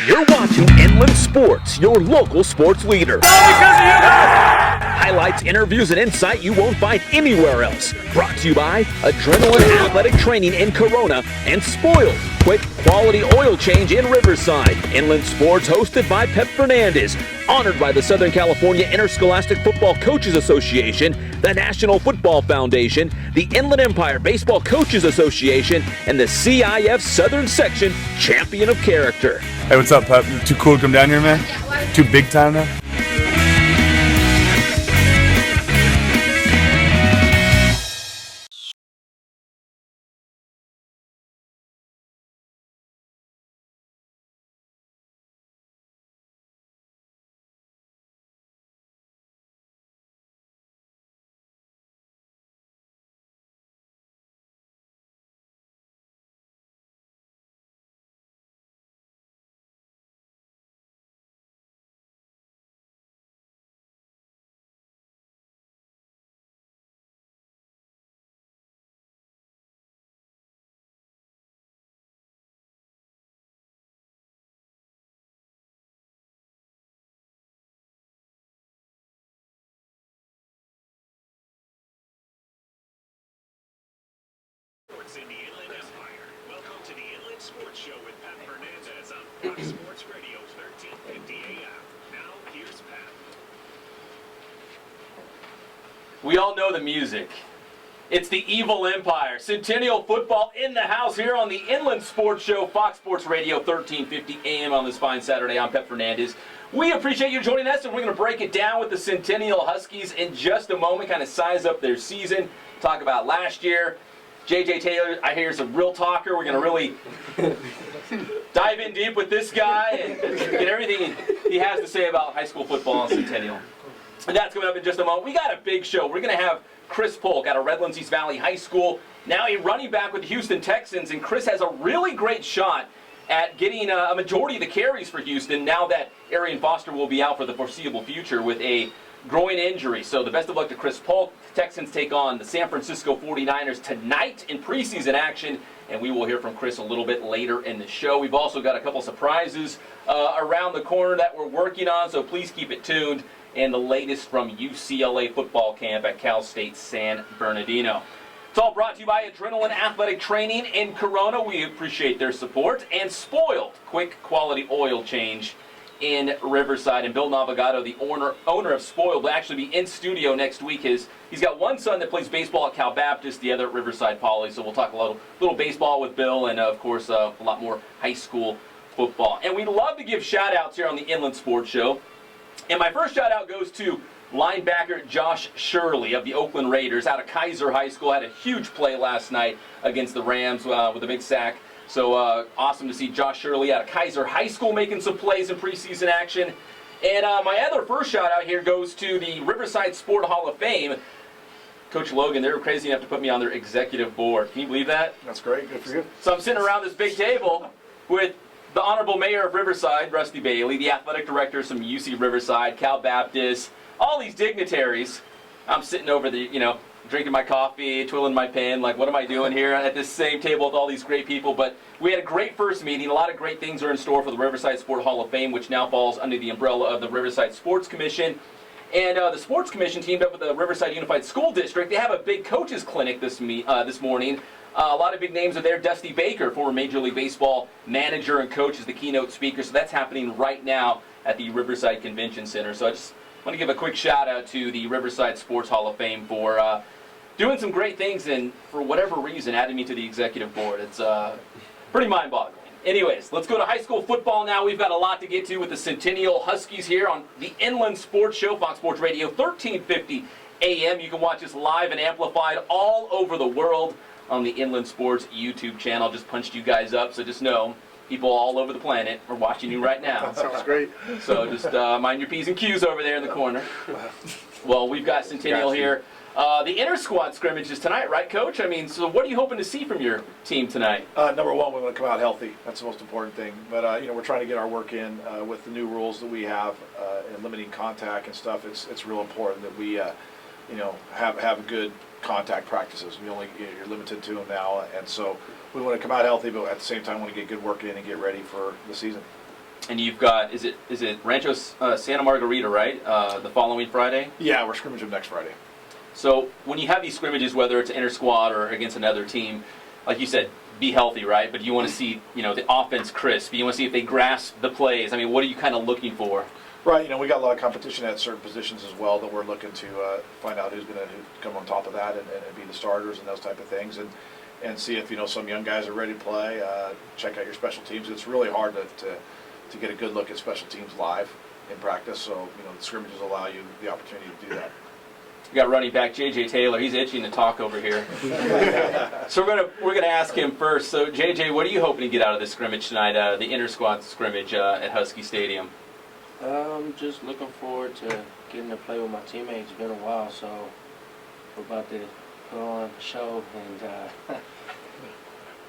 You're watching Inland Sports, your local sports leader. All because of you guys! Highlights, interviews, and insight you won't find anywhere else. Brought to you by Adrenaline Athletic Training in Corona and Spoiled, quick quality oil change in Riverside. Inland Sports hosted by Pep Fernandez. Honored by the Southern California Interscholastic Football Coaches Association, the National Football Foundation, the Inland Empire Baseball Coaches Association, and the CIF Southern Section Champion of Character. Hey, what's up, Pep? You too cool to come down here, man? Yeah, too big time now? In the Inland Empire. Welcome to the Inland Sports Show with Pep Fernandez on Fox Sports Radio 1350 AM. Now, here's Pep. We all know the music. It's the Evil Empire. Centennial football in the house here on the Inland Sports Show, Fox Sports Radio 1350 AM on this fine Saturday. I'm Pep Fernandez. We appreciate you joining us, and we're going to break it down with the Centennial Huskies in just a moment, kind of size up their season, talk about last year. J.J. Taylor, I hear, is a real talker. We're going to really dive in deep with this guy and get everything he has to say about high school football and Centennial. And that's coming up in just a moment. We got a big show. We're going to have Chris Polk out of Redlands East Valley High School, now a running back with the Houston Texans, and Chris has a really great shot at getting a majority of the carries for Houston now that Arian Foster will be out for the foreseeable future with a groin injury. So the best of luck to Chris Polk. Texans take on the San Francisco 49ers tonight in preseason action, and we will hear from Chris a little bit later in the show. We've also got a couple surprises around the corner that we're working on, so please keep it tuned. And the latest from UCLA football camp at Cal State San Bernardino. It's all brought to you by Adrenaline Athletic Training in Corona. We appreciate their support. And Spoiled, quick quality oil change in Riverside. And Bill Navigado, the owner of Spoiled, will actually be in studio next week. He's got one son that plays baseball at Cal Baptist, the other at Riverside Poly. So we'll talk a little baseball with Bill and, of course, a lot more high school football. And we love to give shout-outs here on the Inland Sports Show. And my first shout-out goes to linebacker Josh Shirley of the Oakland Raiders out of Kaiser High School. Had a huge play last night against the Rams with a big sack. So awesome to see Josh Shirley out of Kaiser High School making some plays in preseason action. And my other first shout-out here goes to the Riverside Sport Hall of Fame. Coach Logan, they were crazy enough to put me on their executive board. Can you believe that? That's great. Good for you. So I'm sitting around this big table with the Honorable Mayor of Riverside, Rusty Bailey, the athletic directors from UC Riverside, Cal Baptist, all these dignitaries. I'm sitting over drinking my coffee, twiddling my pen, like, what am I doing here at this same table with all these great people? But we had a great first meeting. A lot of great things are in store for the Riverside Sport Hall of Fame, which now falls under the umbrella of the Riverside Sports Commission. And the Sports Commission teamed up with the Riverside Unified School District. They have a big coaches clinic this morning. A lot of big names are there. Dusty Baker, former Major League Baseball manager and coach, is the keynote speaker. So that's happening right now at the Riverside Convention Center. So I just want to give a quick shout out to the Riverside Sports Hall of Fame for doing some great things and, for whatever reason, adding me to the executive board. It's pretty mind-boggling. Anyways, let's go to high school football now. We've got a lot to get to with the Centennial Huskies here on the Inland Sports Show, Fox Sports Radio 1350 AM. You can watch us live and amplified all over the world on the Inland Sports YouTube channel. Just punched you guys up, so just know people all over the planet are watching you right now. That sounds great. So just mind your P's and Q's over there in the corner. Well, we've got Centennial here. The inter-squad scrimmage is tonight, right, Coach? I mean, so what are you hoping to see from your team tonight? Number one, we want to come out healthy. That's the most important thing. But, we're trying to get our work in with the new rules that we have and limiting contact and stuff. It's real important that we, have good contact practices. You're limited to them now. And so we want to come out healthy, but at the same time want to get good work in and get ready for the season. And you've got, is it Rancho Santa Margarita, right? The following Friday? Yeah, we're scrimmaging next Friday. So when you have these scrimmages, whether it's inter-squad or against another team, like you said, be healthy, right? But you want to see, the offense crisp. You want to see if they grasp the plays. I mean, what are you kind of looking for? Right, we got a lot of competition at certain positions as well that we're looking to find out who's going to come on top of that and be the starters and those type of things, and see if some young guys are ready to play. Check out your special teams. It's really hard to get a good look at special teams live in practice, so the scrimmages allow you the opportunity to do that. We got running back J.J. Taylor. He's itching to talk over here. So we're gonna ask him first. So J.J., what are you hoping to get out of this scrimmage tonight? The inter-squad scrimmage at Husky Stadium. I'm just looking forward to getting to play with my teammates. It's been a while, so we're about to put on a show and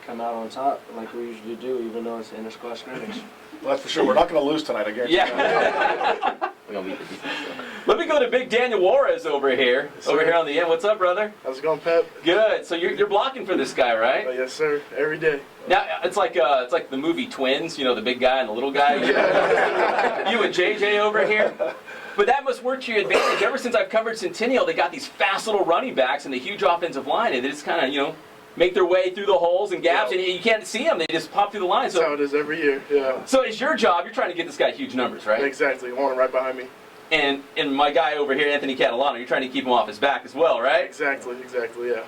come out on top like we usually do, even though it's an inter-squad scrimmage. Well, that's for sure. We're not going to lose tonight, I guarantee. Yeah. We're going to beat the defense. Let me go to Big Daniel Juarez over here. Yes, over sir. here on the end. What's up, brother? How's it going, Pep? Good. So you're blocking for this guy, right? Yes, sir. Every day. Now it's like the movie Twins. The big guy and the little guy. You and JJ over here. But that must work to your advantage. Ever since I've covered Centennial, they got these fast little running backs and a huge offensive line, and they just kind of make their way through the holes and gaps, and you can't see them. They just pop through the line. That's how it is every year. Yeah. So it's your job. You're trying to get this guy huge numbers, right? Exactly. One right behind me. And my guy over here, Anthony Catalano, you're trying to keep him off his back as well, right? Exactly. Yeah.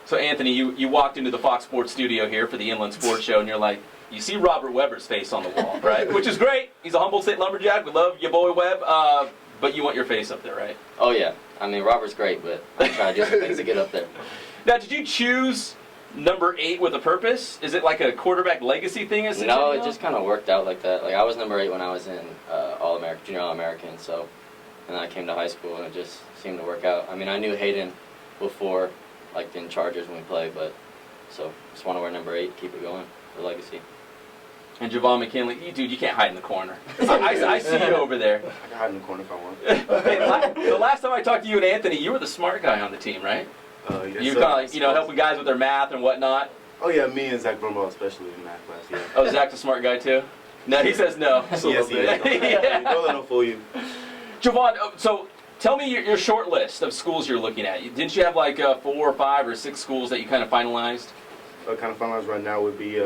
So Anthony, you walked into the Fox Sports studio here for the Inland Sports Show, and you're like, you see Robert Weber's face on the wall, right? Which is great. He's a Humboldt State lumberjack. We love your boy Webb. But you want your face up there, right? Oh, yeah. I mean, Robert's great, but I try to do some things to get up there. Now, did you choose number 8 with a purpose? Is it like a quarterback legacy thing? No, it just kind of worked out like that. Like, I was number 8 when I was in All-American, Junior All-American, so, and then I came to high school, and it just seemed to work out. I mean, I knew Hayden before, like, in Chargers when we played, but, so, just want to wear number 8, keep it going, the legacy. And Javon McKinley, dude, you can't hide in the corner. I see you over there. I can hide in the corner if I want. Hey, the last time I talked to you and Anthony, you were the smart guy on the team, right? Yes, You sir. kind of like, helping guys with their math and whatnot. Oh, yeah, me and Zach Brumbaugh, especially in math class, yeah. Oh, Zach's a smart guy too? No, he says no. Yes, he is. Yeah. Don't let him fool you. Javon, so tell me your short list of schools you're looking at. Didn't you have like 4 or 5 or 6 schools that you kind of finalized? Kind of finalized right now would be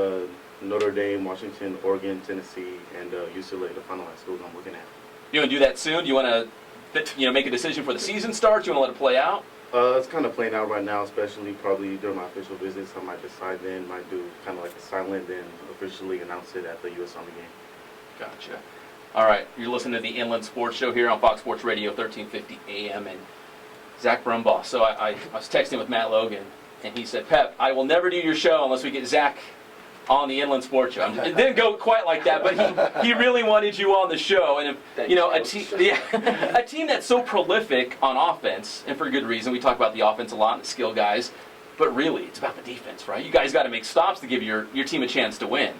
Notre Dame, Washington, Oregon, Tennessee, and UCLA, the finalized schools I'm looking at. You want to do that soon? Do you want to make a decision for the season starts? You want to let it play out? It's kind of playing out right now, especially probably during my official visits. I might decide then, might do kind of like a silent, then officially announce it at the U.S. Army game. Gotcha. All right, you're listening to the Inland Sports Show here on Fox Sports Radio, 1350 AM, and Zach Brumbaugh. So I was texting with Matt Logan, and he said, Pep, I will never do your show unless we get Zach on the Inland Sports Show. It didn't go quite like that, but he really wanted you on the show. And if, a team that's so prolific on offense, and for good reason, we talk about the offense a lot and the skill guys, but really it's about the defense, right? You guys got to make stops to give your team a chance to win.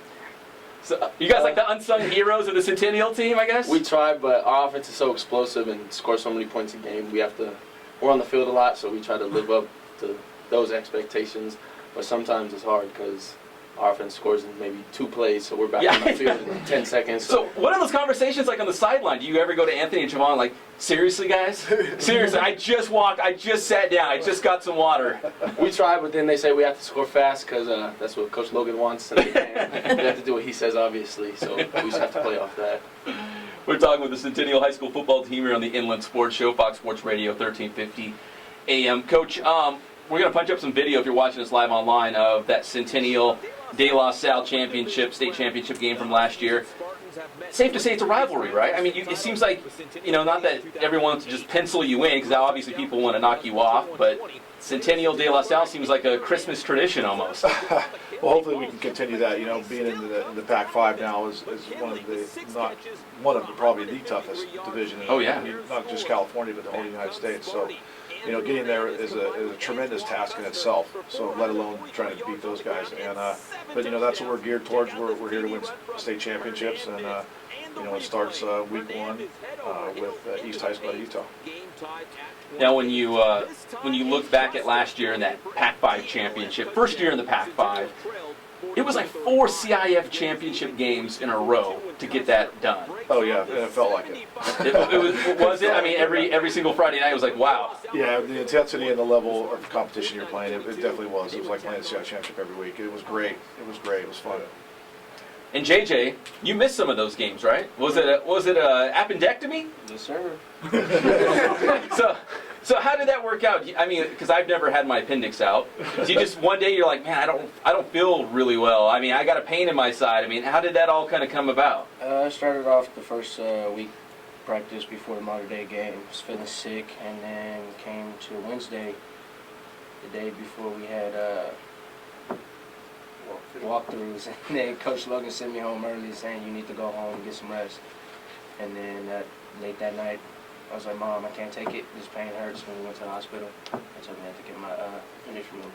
So you guys like the unsung heroes of the Centennial team, I guess? We try, but our offense is so explosive and scores so many points a game. We're on the field a lot, so we try to live up to those expectations. But sometimes it's hard because our offense scores in maybe 2 plays, so we're back on the field in 10 seconds. So what are those conversations like on the sideline? Do you ever go to Anthony and Javon like, seriously, guys? Seriously, I just sat down, I just got some water. We try, but then they say we have to score fast because that's what Coach Logan wants, and we have to do what he says, obviously, so we just have to play off that. We're talking with the Centennial High School football team here on the Inland Sports Show, Fox Sports Radio, 1350 AM. Coach, we're going to punch up some video if you're watching us live online of that Centennial De La Salle state championship game from last year. Safe to say it's a rivalry, right? I mean, it seems like, not that everyone wants to just pencil you in, because obviously people want to knock you off, but Centennial De La Salle seems like a Christmas tradition almost. Well, hopefully we can continue that. Being in the Pac-5 now is probably the toughest division. Not just California, but the whole United States. So, getting there is a tremendous task in itself. So, let alone trying to beat those guys. And but that's what we're geared towards. We're here to win state championships, and it starts week 1 with East High School out of Utah. Now, when you look back at last year in that Pac-5 championship, first year in the Pac-5, It was like 4 CIF championship games in a row to get that done. Oh yeah, and it felt like it. Was it? I mean, every single Friday night was like, wow. Yeah, the intensity and the level of competition you're playing, it definitely was. It was like playing the CIF championship every week. It was great. It was great. It was fun. And JJ, you missed some of those games, right? Was it a appendectomy? Yes, sir. So how did that work out? I mean, because I've never had my appendix out. So you just one day you're like, man, I don't feel really well. I mean, I got a pain in my side. I mean, how did that all kind of come about? I started off the first week practice before the Mater Dei game. I was feeling sick, and then came to Wednesday, the day before we had walkthroughs, and then Coach Logan sent me home early saying you need to go home and get some rest. And then late that night, I was like, Mom, I can't take it. This pain hurts. When we went to the hospital, I told me I had to get my appendix removed.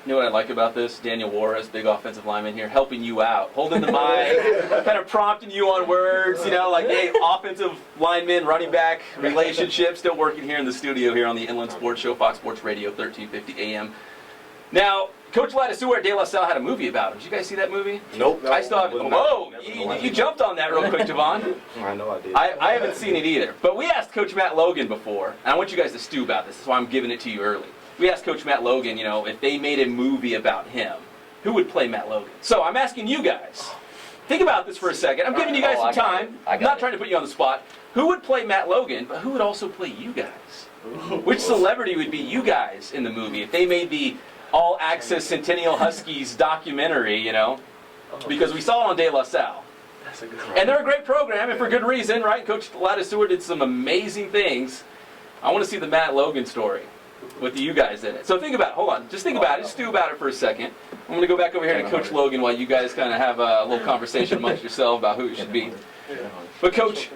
You know what I like about this? Daniel Juarez, big offensive lineman here, helping you out, holding the mic, kind of prompting you on words, you know, like, hey, offensive lineman, running back relationship, still working here in the studio here on the Inland Sports Show, Fox Sports Radio, 1350 AM. Now, Coach Lattisour at De La Salle had a movie about him. Did you guys see that movie? Nope. I still haven't. Whoa, you jumped on that real quick, Javon. I know I did. I haven't seen it either. But we asked Coach Matt Logan before, and I want you guys to stew about this. That's why I'm giving it to you early. We asked Coach Matt Logan, you know, if they made a movie about him, who would play Matt Logan? So I'm asking you guys. Think about this for a second. I'm giving you guys some time. I'm not trying to put you on the spot. Who would play Matt Logan, but who would also play you guys? Which celebrity would be you guys in the movie if they made the all-access Centennial Huskies documentary, you know? Because we saw it on De La Salle. That's a good one. And they're a great program, and for good reason, right? Coach Lattisour did some amazing things. I want to see the Matt Logan story with you guys in it. So think about it. Hold on. Just think about it. Just stew about it for a second. I'm going to go back over here to Coach Logan while you guys kind of have a little conversation amongst yourself about who it should be. But, Coach,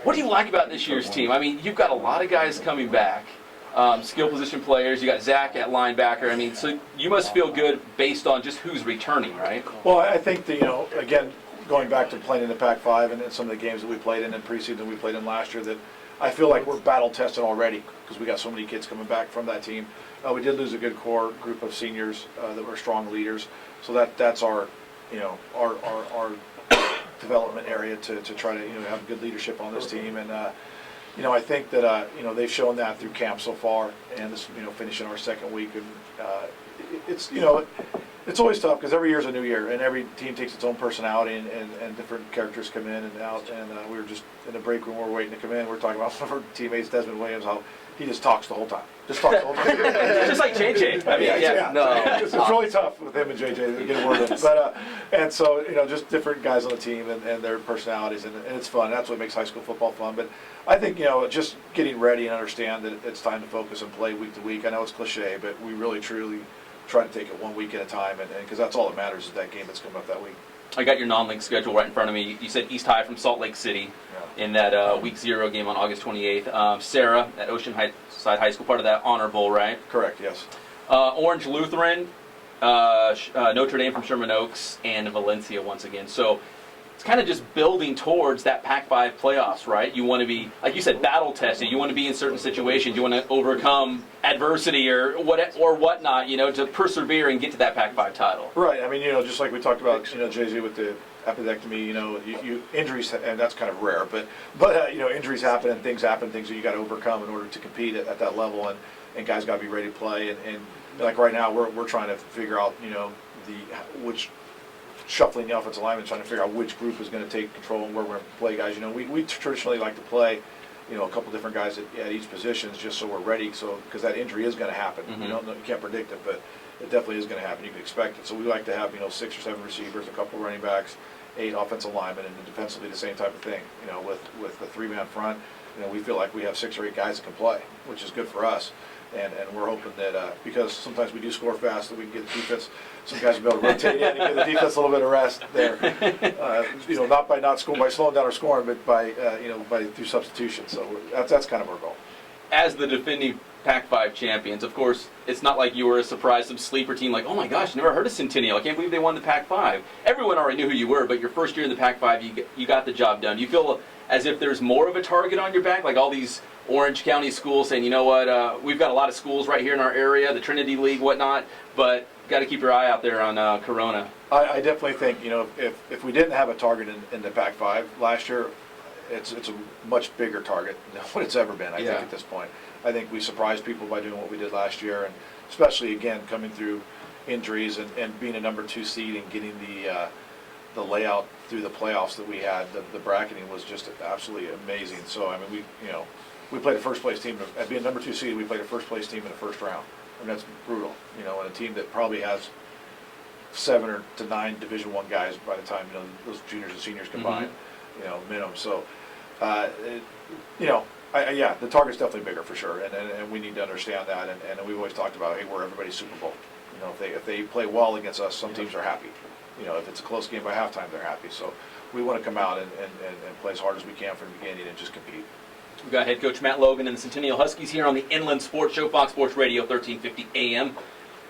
what do you like about this year's team? I mean, you've got a lot of guys coming back. Skill position players. You got Zach at linebacker. I mean, so you must feel good based on just who's returning, right? Well, I think that, you know, again, going back to playing in the Pac-5 and some of the games that we played in preseason we played in last year, that I feel like we're battle tested already because we got so many kids coming back from that team. We did lose a good core group of seniors that were strong leaders, so that's our, you know, our development area to try to, you know, have good leadership on this team. And you know, I think that you know, they've shown that through camp so far, and this, you know, finishing our second week, and it's, you know, it's always tough because every year is a new year, and every team takes its own personality, and different characters come in and out. And we were just in the break room, we were waiting to come in. We were talking about one of our teammates, Desmond Williams, how he just talks the whole time. Just talks the whole time. Just like JJ. I mean, yeah. No. It's really tough with him and JJ to get a word in. But and so, you know, just different guys on the team and their personalities, and it's fun. That's what makes high school football fun. But I think, you know, just getting ready and understand that it's time to focus and play week to week. I know it's cliche, but we really truly try to take it 1 week at a time, and because that's all that matters is that game that's coming up that week. I got your non-league schedule right in front of me. You said East High from Salt Lake City in that Week 0 game on August 28th. Sarah at Oceanside High School, part of that Honor Bowl, right? Correct, yes. Orange Lutheran, Notre Dame from Sherman Oaks, and Valencia once again. So it's kind of just building towards that Pac-5 playoffs, right? You want to be, like you said, battle tested. You want to be in certain situations. You want to overcome adversity or whatnot, you know, to persevere and get to that Pac-5 title. Right. I mean, you know, just like we talked about, you know, Jay-Z with the appendectomy, you know, you injuries, and that's kind of rare, but you know, injuries happen and things happen, things that you got to overcome in order to compete at that level, and guys got to be ready to play, and like right now we're trying to figure out, you know, which shuffling the offensive linemen, trying to figure out which group is going to take control and where we're going to play guys. You know, we traditionally like to play, you know, a couple different guys at each position just so we're ready. So because that injury is going to happen, Mm-hmm. you can't predict it, but it definitely is going to happen. You can expect it. So we like to have, you know, 6 or 7 receivers, a couple running backs, 8 offensive linemen, and defensively the same type of thing. You know, with the 3-man front, you know, we feel like we have 6 or 8 guys that can play, which is good for us. And we're hoping that because sometimes we do score fast, that we can get the defense. Some guys will be able to rotate in and give the defense a little bit of rest there. You know, not by slowing down our scoring, but by you know, through substitution. So that's kind of our goal. As the defending Pac-5 champions, of course, it's not like you were a surprise, some sleeper team like, oh my gosh, never heard of Centennial. I can't believe they won the Pac-5. Everyone already knew who you were, but your first year in the Pac-5, you got the job done. Do you feel as if there's more of a target on your back, like all these Orange County schools saying, you know what, we've got a lot of schools right here in our area, the Trinity League, whatnot, but got to keep your eye out there on Corona. I definitely think, you know, if we didn't have a target in the Pac-5 last year, it's a much bigger target than what it's ever been, I think, at this point. I think we surprised people by doing what we did last year, and especially, again, coming through injuries and being a number 2 seed and getting the layout through the playoffs that we had. The bracketing was just absolutely amazing. So, I mean, we played a first-place team. At being number 2 seed, we played a first-place team in the first round. I mean, that's brutal, you know, and a team that probably has 7 to 9 Division I guys by the time, you know, those juniors and seniors combined, you know, minimum. So, you know, yeah, the target's definitely bigger for sure, and we need to understand that. And we've always talked about, hey, we're everybody's Super Bowl. You know, if they play well against us, some teams are happy. You know, if it's a close game by halftime, they're happy. So we want to come out and play as hard as we can from the beginning and just compete. We've got head coach Matt Logan and the Centennial Huskies here on the Inland Sports Show, Fox Sports Radio, 1350 AM. We're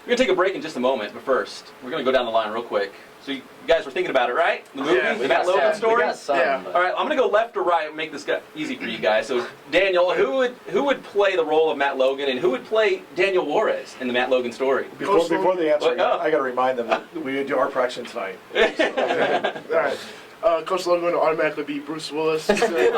going to take a break in just a moment, but first, we're going to go down the line real quick. So you guys were thinking about it, right? The movie, the Matt Logan story? Yeah. All right, I'm going to go left or right and make this easy for you guys. So, Daniel, who would play the role of Matt Logan, and who would play Daniel Juarez in the Matt Logan story? Before they answer, What? Oh. I got to remind them that we do our practicing tonight. All right. Coach Logan would automatically be Bruce Willis. Okay.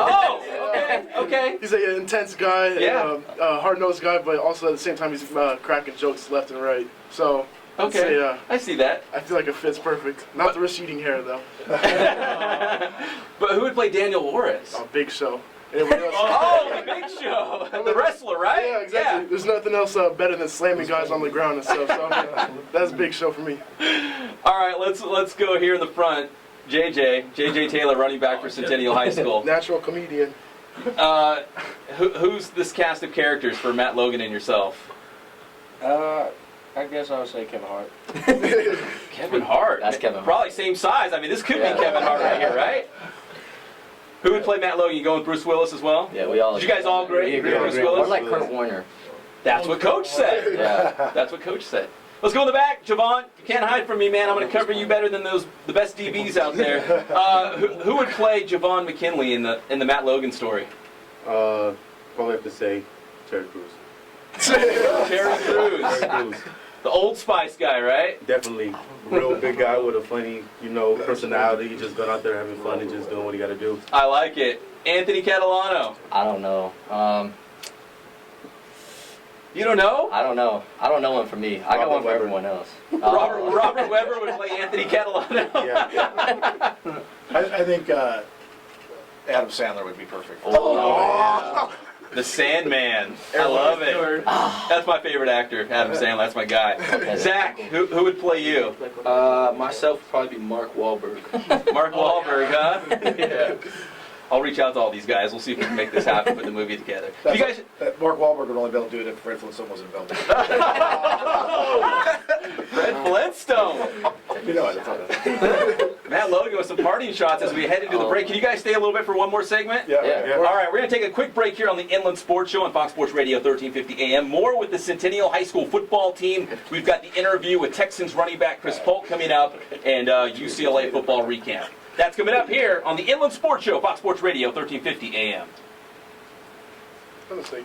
He's an intense guy, Yeah. hard-nosed guy, but also at the same time he's cracking jokes left and right. So, I'd say, I see that. I feel like it fits perfect. Not the receding hair, though. But who would play Daniel Juarez? Big Show. Anybody else? The Big Show, the wrestler, right? Yeah, exactly. There's nothing else better than slamming guys on the ground and stuff. So that's Big Show for me. All right, let's go here in the front. JJ Taylor, running back for Centennial High School. Natural comedian. Who's this cast of characters for Matt Logan and yourself? I guess I would say Kevin Hart. Kevin Hart. That's Kevin Hart. Probably same size. I mean, this could be Kevin Hart right here, right? Who would play Matt Logan? You going with Bruce Willis as well? Yeah, we all. Did you guys all agree? We Bruce Willis? We're like Kurt Warner. That's what Coach said. Yeah. That's what Coach said. Let's go in the back, Javon. You can't hide from me, man. I'm going to cover you better than the best DBs out there. Who would play Javon McKinley in the Matt Logan story? Probably have to say Terry Crews. Terry Crews. The Old Spice guy, right? Definitely. Real big guy with a funny, personality. He's just going out there having fun and just doing what he got to do. I like it. Anthony Catalano. I don't know. You don't know? I don't know. I don't know one for me. I got one for everyone else. Robert Weber would play Anthony Catalano. Yeah. I think Adam Sandler would be perfect. The Sandman. I love it. That's my favorite actor, Adam Sandler. That's my guy. Zach, who would play you? Myself would probably be Mark Wahlberg. Mark Wahlberg, huh? Yeah. I'll reach out to all these guys. We'll see if we can make this happen, put the movie together. You guys, Mark Wahlberg would only be able to do it if Fred Flintstone wasn't involved. Fred Flintstone. You know it. Matt Logan with some parting shots as we head into the break. Can you guys stay a little bit for one more segment? Yeah. All right, we're going to take a quick break here on the Inland Sports Show on Fox Sports Radio 1350 AM. More with the Centennial High School football team. We've got the interview with Texans running back Chris Polk coming up and UCLA football recap. That's coming up here on the Inland Sports Show, Fox Sports Radio 1350 AM. I'm gonna say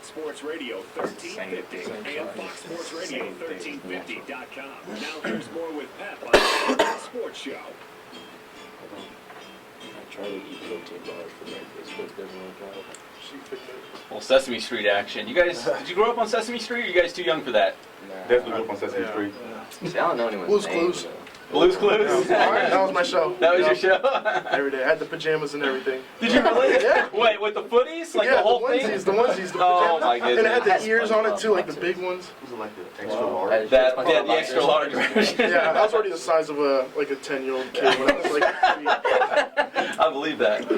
Fox Sports Radio 1350 and foxsportsradio1350.com. Now here's more with Pep on the Sports Show. I try to eat protein bars for breakfast, but it doesn't work out. Well, Sesame Street action. You guys, did you grow up on Sesame Street, or are you guys too young for that? Definitely grew up on Sesame Street. See, I don't know anyone's Blue's name. Clues. Blue's Clues? That was my show. That was your show? Every day. I had the pajamas and everything. Did you really? Yeah. Wait, with the footies? Like yeah, the whole onesies, thing? the onesies, the Oh pajamas. my goodness. And it had the ears on it too, like the big ones. Was it like the extra large? The extra large version. Yeah, I was already the size of a 10-year-old kid when I was like 3. I believe that.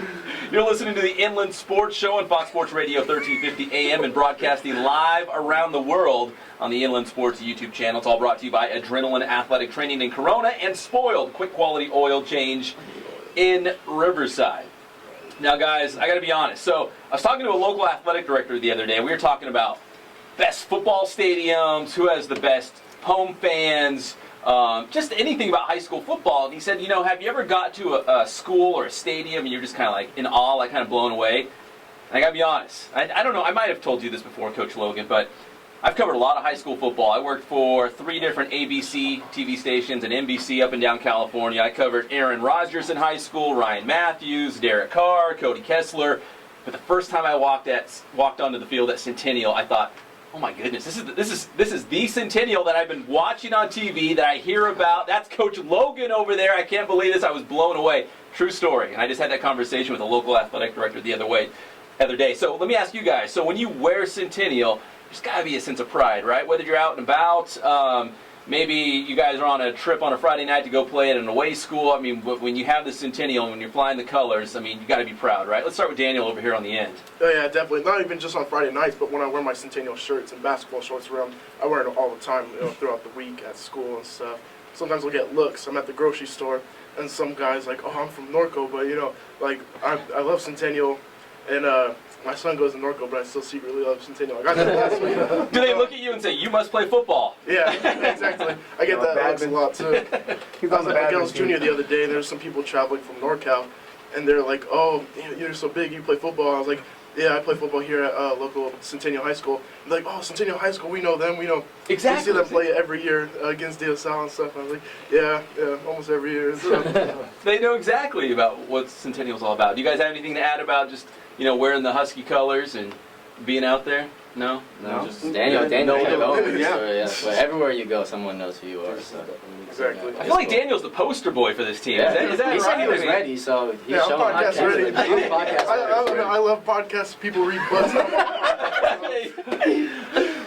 You're listening to the Inland Sports Show on Fox Sports Radio 1350 AM and broadcasting live around the world on the Inland Sports YouTube channel. It's all brought to you by Adrenaline Athletic Training in Corona and Spoiled Quick Quality Oil Change in Riverside. Now, guys, I got to be honest. So I was talking to a local athletic director the other day. We were talking about best football stadiums, who has the best home fans, just anything about high school football. And he said, you know, have you ever got to a school or a stadium and you're just kind of like in awe, like kind of blown away? And I got to be honest. I don't know. I might have told you this before, Coach Logan, but I've covered a lot of high school football. I worked for 3 different ABC TV stations and NBC up and down California. I covered Aaron Rodgers in high school, Ryan Matthews, Derek Carr, Cody Kessler. But the first time I walked onto the field at Centennial, I thought, oh my goodness, this is the Centennial that I've been watching on TV, that I hear about. That's Coach Logan over there. I can't believe this. I was blown away. True story. And I just had that conversation with a local athletic director the other day. So let me ask you guys. So when you wear Centennial, there's got to be a sense of pride, right? Whether you're out and about, maybe you guys are on a trip on a Friday night to go play at an away school. I mean, when you have the Centennial and when you're flying the colors, I mean, you got to be proud, right? Let's start with Daniel over here on the end. Oh yeah, definitely. Not even just on Friday nights, but when I wear my Centennial shirts and basketball shorts around, I wear it all the time, throughout the week at school and stuff. Sometimes I'll get looks. I'm at the grocery store, and some guy's like, "Oh, I'm from Norco, but I love Centennial," and my son goes to Norco, but I still secretly love Centennial. I got that last week. Do they look at you and say, "You must play football"? Yeah, exactly. I get that looks a lot too. I was at Girls Junior the other day, and there's some people traveling from NorCal, and they're like, "Oh, you're so big, you play football." I was like, "Yeah, I play football here at local Centennial High School." And they're like, "Oh, Centennial High School, we know them. We know." Exactly. We see them play every year against De La Salle and stuff. And I was like, "Yeah, almost every year." So. They know exactly about what Centennial's all about. Do you guys have anything to add about just wearing the Husky colors and being out there? No? Just Daniel yeah. But everywhere you go, someone knows who you are. So. Exactly. I feel like Daniel's the poster boy for this team. Yeah. Is that he right? said he was ready, so he's I'm showing podcast ready. I love podcasts. People read books.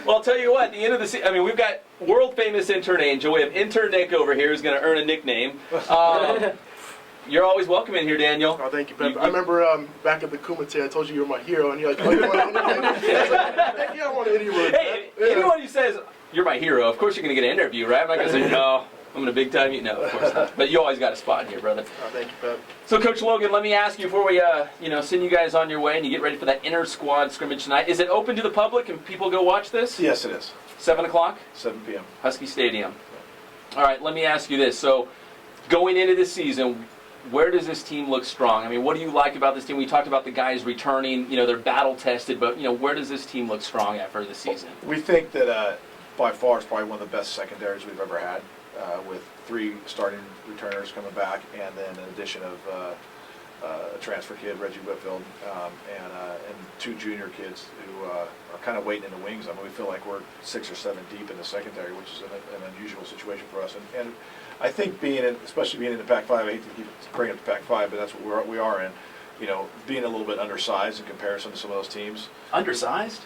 Well, I'll tell you what, at the end of the season, I mean, we've got world famous intern Angel. We have intern Nick over here who's going to earn a nickname. You're always welcome in here, Daniel. Oh, thank you, Pep. I remember back at the Kumite, I told you were my hero, and you're like, "Oh, you want an interview?" I was like, "Heck yeah, I want an interview." Hey, anyone who says you're my hero, of course you're going to get an interview, right? I'm not going to say, "No, I'm in a big time." No, of course not. But you always got a spot here, brother. Oh, thank you, Pep. So, Coach Logan, let me ask you before we, send you guys on your way and you get ready for that inter-squad scrimmage tonight. Is it open to the public and people go watch this? Yes, it is. 7 o'clock? 7 p.m. Husky Stadium. All right, let me ask you this. So, going into this season, where does this team look strong? I mean, what do you like about this team? We talked about the guys returning. They're battle-tested, but, where does this team look strong at for this season? We think that by far it's probably one of the best secondaries we've ever had, with 3 starting returners coming back, and then an addition of a transfer kid, Reggie Whitfield, and 2 junior kids who are kind of waiting in the wings. I mean, we feel like we're 6 or 7 deep in the secondary, which is an unusual situation for us. And I think especially being in the Pac-5, I hate to keep bringing up the Pac-5, but that's what we are in. Being a little bit undersized in comparison to some of those teams. Undersized?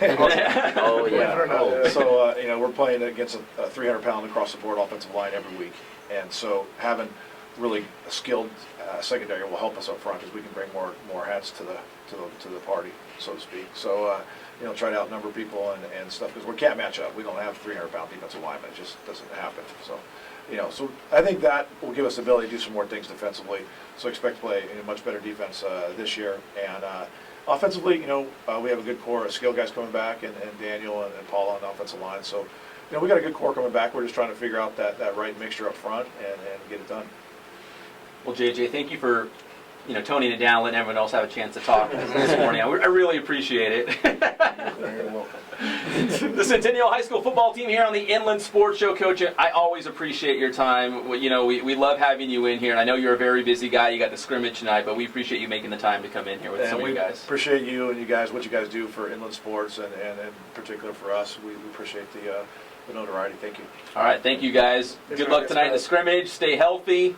Oh, yeah. So, we're playing against a 300-pound across-the-board offensive line every week. And so having really a skilled secondary will help us up front because we can bring more hats to the party, so to speak. So, try to outnumber people and stuff because we can't match up. We don't have 300-pound defensive linemen. It just doesn't happen. So. So I think that will give us the ability to do some more things defensively. So expect to play a much better defense this year. And offensively, we have a good core of skill guys coming back, and Daniel and Paul on the offensive line. So, we got a good core coming back. We're just trying to figure out that right mixture up front and get it done. Well, JJ, thank you for toning it down, letting everyone else have a chance to talk this morning. I really appreciate it. The Centennial High School football team here on the Inland Sports Show. Coach, I always appreciate your time. We love having you in here, and I know you're a very busy guy. You got the scrimmage tonight, but we appreciate you making the time to come in here with some of you guys. Appreciate you and you guys, what you guys do for Inland Sports, and in particular for us. We appreciate the notoriety. Thank you. All right, thank you guys. Good luck tonight in the scrimmage. Stay healthy.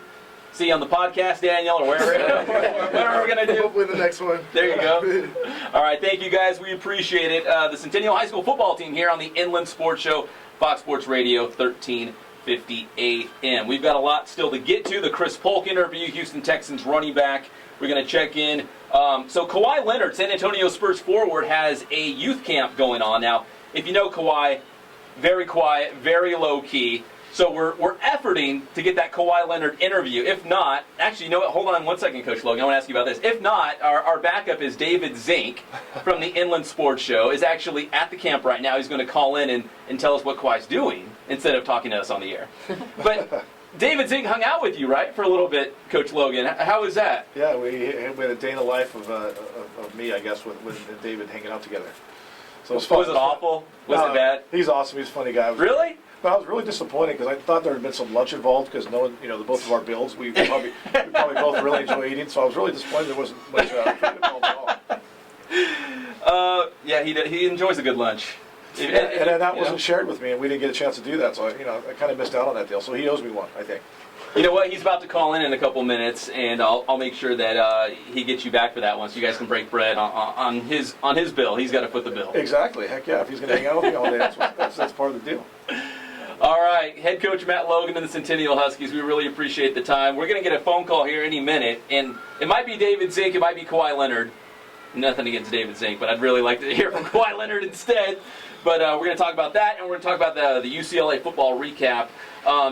See you on the podcast, Daniel, or whatever we're going to do. Hopefully the next one. There you go. All right, thank you guys. We appreciate it. The Centennial High School football team here on the Inland Sports Show, Fox Sports Radio, 1350 AM. We've got a lot still to get to. The Chris Polk interview, Houston Texans running back. We're going to check in. So Kawhi Leonard, San Antonio Spurs forward, has a youth camp going on. Now, if you know Kawhi, very quiet, very low-key. So we're efforting to get that Kawhi Leonard interview. If not, actually, you know what? Hold on one second, Coach Logan. I want to ask you about this. If not, our backup is David Zink from the Inland Sports Show, is actually at the camp right now. He's going to call in and tell us what Kawhi's doing instead of talking to us on the air. But David Zink hung out with you, right, for a little bit, Coach Logan. How was that? Yeah, we had a day in the life of me, I guess, with David hanging out together. So it was fun. Was it awful? Was it bad? He's awesome. He's a funny guy. Really? Well, I was really disappointed because I thought there had been some lunch involved because knowing, both of our builds, we probably both really enjoy eating. So I was really disappointed there wasn't much food involved at all. Yeah, he enjoys a good lunch. And that wasn't shared with me, and we didn't get a chance to do that. So I kind of missed out on that deal. So he owes me one, I think. You know what? He's about to call in a couple minutes, and I'll make sure that he gets you back for that one, so you guys can break bread on his bill. He's got to foot the bill. Exactly. Heck yeah! If he's going to hang out with me all day, that's part of the deal. All right, head coach Matt Logan and the Centennial Huskies, we really appreciate the time. We're going to get a phone call here any minute, and it might be David Zink, it might be Kawhi Leonard. Nothing against David Zink, but I'd really like to hear from Kawhi Leonard instead. But we're going to talk about that, and we're going to talk about the UCLA football recap.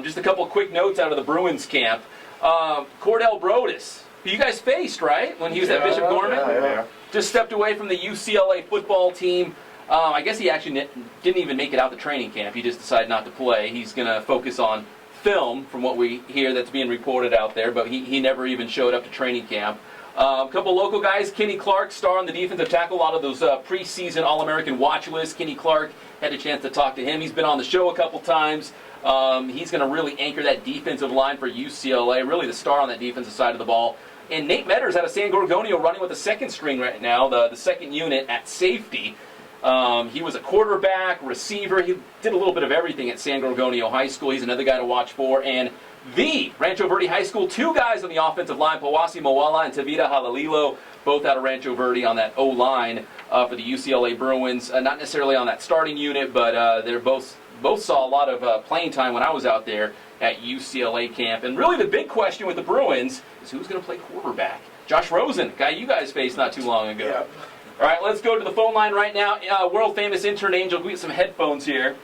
Just a couple of quick notes out of the Bruins camp. Cordell Brodus, who you guys faced, right, when he was at Bishop Gorman? Yeah. Just stepped away from the UCLA football team. I guess he actually didn't even make it out to training camp. He just decided not to play. He's going to focus on film, from what we hear that's being reported out there, but he never even showed up to training camp. A couple local guys, Kenny Clark, star on the defensive tackle, a lot of those preseason All-American watch lists. Kenny Clark, had a chance to talk to him. He's been on the show a couple times. He's going to really anchor that defensive line for UCLA, really the star on that defensive side of the ball. And Nate Metters out of San Gorgonio running with the second string right now, the second unit at safety. He was a quarterback, receiver. He did a little bit of everything at San Gorgonio High School. He's another guy to watch for. And the Rancho Verde High School, two guys on the offensive line, Pawasi Moala and Tavita Halalilo, both out of Rancho Verde on that O-line for the UCLA Bruins. Not necessarily on that starting unit, but they're both saw a lot of playing time when I was out there at UCLA camp. And really the big question with the Bruins is who's going to play quarterback. Josh Rosen, guy you guys faced not too long ago. Yeah. All right, let's go to the phone line right now. World-famous intern Angel, we get some headphones here.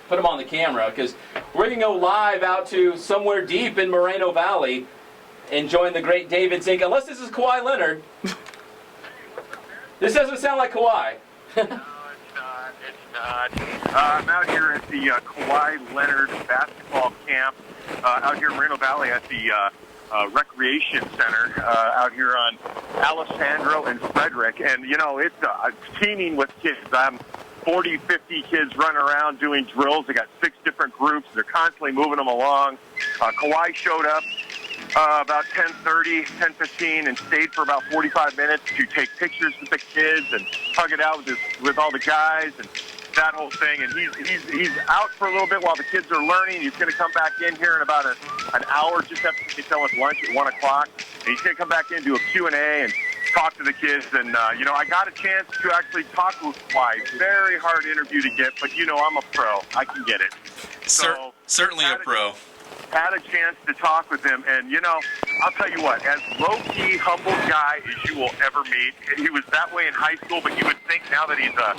Put them on the camera, because we're going to go live out to somewhere deep in Moreno Valley and join the great David Zink. Unless this is Kawhi Leonard. This doesn't sound like Kawhi. No, it's not. I'm out here at the Kawhi Leonard basketball camp out here in Moreno Valley at the recreation center out here on Alessandro and Frederick. And, it's teeming with kids. 40, 50 kids running around doing drills. They got 6 different groups. They're constantly moving them along. Kawhi showed up about 10:30, 10:15, and stayed for about 45 minutes to take pictures with the kids and hug it out with all the guys and that whole thing. And he's out for a little bit while the kids are learning. He's going to come back in here in about an hour, just after he's done with lunch at 1 o'clock. And he's going to come back in, do a Q&A, and talk to the kids. And, I got a chance to actually talk with Kawhi. Very hard interview to get, but, I'm a pro. I can get it. So Certainly a pro. Had a chance to talk with him, and, I'll tell you what, as low-key, humble guy as you will ever meet. He was that way in high school, but you would think now that he's the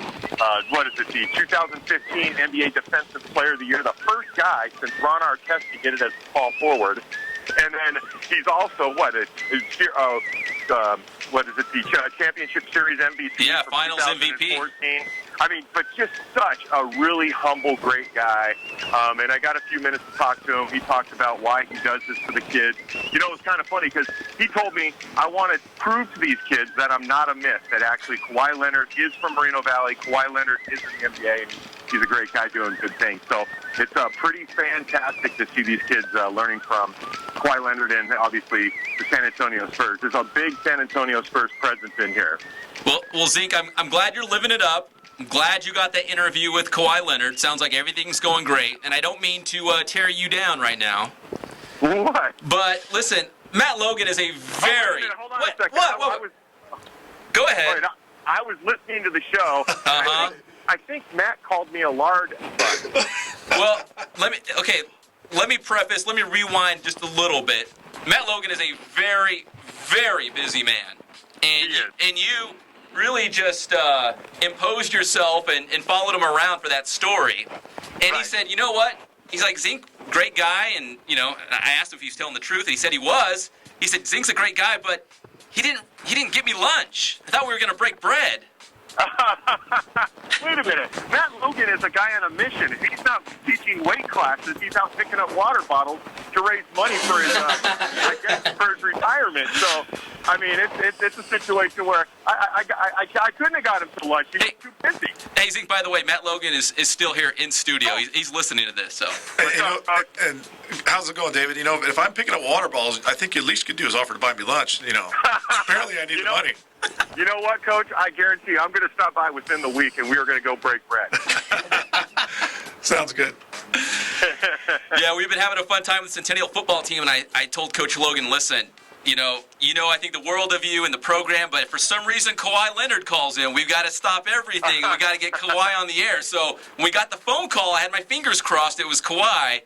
2015 NBA Defensive Player of the Year, the first guy since Ron Artest to get it as a small forward. And then he's also, the Championship Series MVP. Yeah, from Finals MVP. But just such a really humble, great guy. And I got a few minutes to talk to him. He talked about why he does this for the kids. You know, it was kind of funny because he told me, I want to prove to these kids that I'm not a myth, that actually Kawhi Leonard is from Moreno Valley. Kawhi Leonard is in the NBA, and he's a great guy doing good things. So it's pretty fantastic to see these kids learning from Kawhi Leonard and obviously the San Antonio Spurs. There's a big San Antonio Spurs presence in here. Well, Zink, I'm glad you're living it up. I'm glad you got that interview with Kawhi Leonard. Sounds like everything's going great. And I don't mean to tear you down right now. What? But listen, Matt Logan is a very... Hold on a second. What? Go ahead. Right, I was listening to the show. Uh-huh. I think Matt called me a lard butt. Well, let me preface, let me rewind just a little bit. Matt Logan is a very, very busy man. And you really just imposed yourself and followed him around for that story. And he said, you know what? He's like, Zink, great guy. And, you know, I asked him if he was telling the truth, and he said he was. He said, Zink's a great guy, but he didn't get me lunch. I thought we were going to break bread. Wait a minute. Matt Logan is a guy on a mission. He's not teaching weight classes. He's out picking up water bottles to raise money for his, for his retirement. So, I mean, it's a situation where I couldn't have got him to lunch. He was too busy. Hey, Zink, by the way, Matt Logan is still here in studio. He's listening to this. So, and how's it going, David? You know, if I'm picking up water bottles, I think you at least could do is offer to buy me lunch. You know, apparently I need the money. You know what, Coach? I guarantee you, I'm going to stop by within the week, and we are going to go break bread. Sounds good. Yeah, we've been having a fun time with the Centennial football team, and I told Coach Logan, listen, you know, I think the world of you and the program, but if for some reason Kawhi Leonard calls in, we've got to stop everything. We got to get Kawhi on the air. So when we got the phone call, I had my fingers crossed it was Kawhi.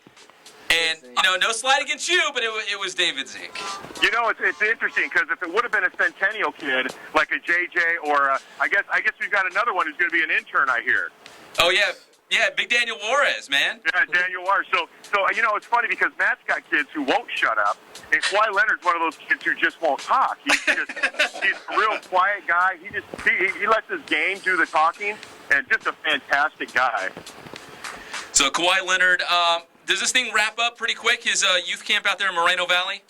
And, you know, no slide against you, but it was David Zink. You know, it's interesting because if it would have been a Centennial kid, like a JJ or I guess we've got another one who's going to be an intern, I hear. Oh, yeah, Big Daniel Juarez, man. Yeah, Daniel Juarez. So you know, it's funny because Matt's got kids who won't shut up, and Kawhi Leonard's one of those kids who just won't talk. He's a real quiet guy. He lets his game do the talking, and just a fantastic guy. So Kawhi Leonard, does this thing wrap up pretty quick, his youth camp out there in Moreno Valley?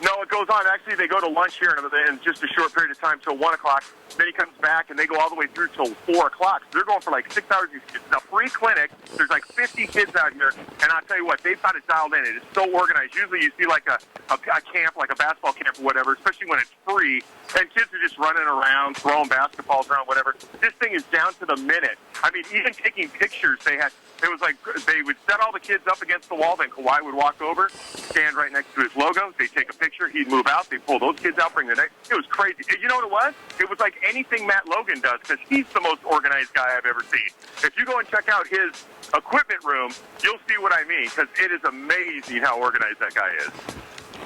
No, it goes on. Actually, they go to lunch here in just a short period of time till 1 o'clock. Then he comes back, and they go all the way through till 4 o'clock. So they're going for like 6 hours. It's a free clinic. There's like 50 kids out here, and I'll tell you what, they've got it dialed in. It is so organized. Usually you see like a camp, like a basketball camp or whatever, especially when it's free, and kids are just running around, throwing basketballs around, whatever. This thing is down to the minute. I mean, even taking pictures, it was like they would set all the kids up against the wall, then Kawhi would walk over, stand right next to his logo, they'd take a picture, he'd move out, they'd pull those kids out, bring the next. It was crazy. You know what it was? It was like anything Matt Logan does, because he's the most organized guy I've ever seen. If you go and check out his equipment room, you'll see what I mean, because it is amazing how organized that guy is.